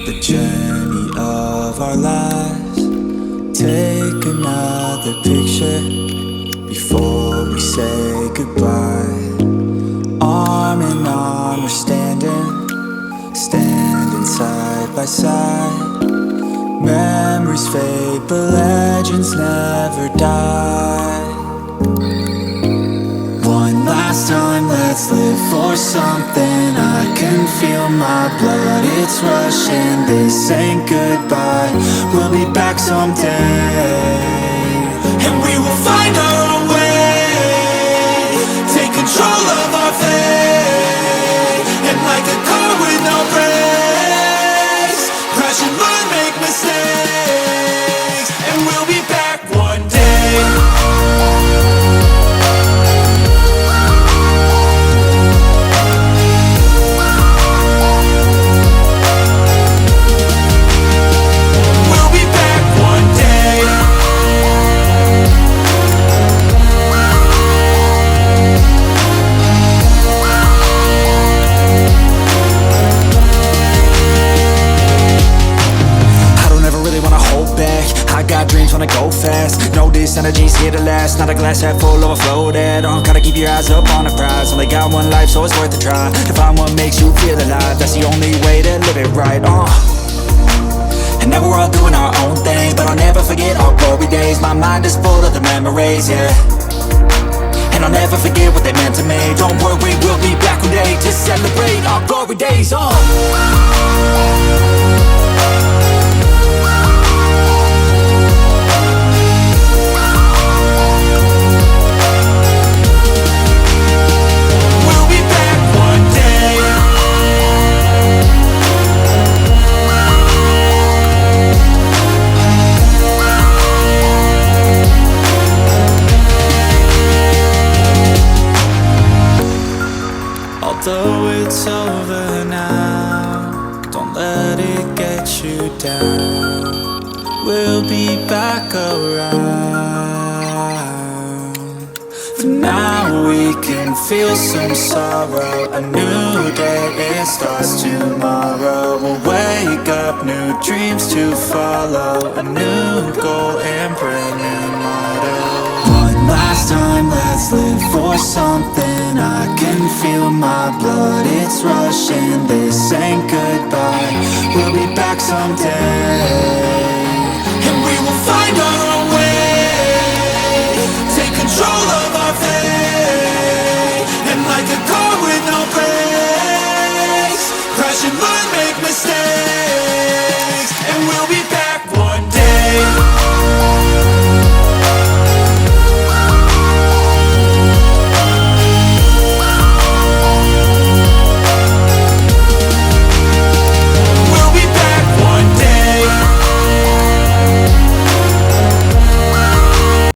the journey of our lives. Take another picture before we say goodbye. Arm in arm we're standing side by side. Memories fade but legends never die. One last time, let's live for something. I can feel my blood, it's rushing. This ain't goodbye, we'll be back someday. And we will find our own way. Take control of our fate. And like a car with no brakes, crash and learn, make mistakes. And we'll be back one day. Wanna go fast, know this energy's here to last. Not a glass half full, overflow that. Gotta keep your eyes up on the prize. Only got one life, so it's worth a try. To find what makes you feel alive, that's the only way to live it right. And now we're all doing our own thing, but I'll never forget our glory days. My mind is full of the memories, yeah. And I'll never forget what they meant to me. Don't worry, we'll be back one day to celebrate our glory days, Although it's over now, don't let it get you down. We'll be back around. For now we can feel some sorrow. A new day, it starts tomorrow. We'll wake up, new dreams to follow. A new goal and brand new motto. One last time, let's live for something. I can feel my blood, it's rushing. This ain't goodbye, we'll be back someday.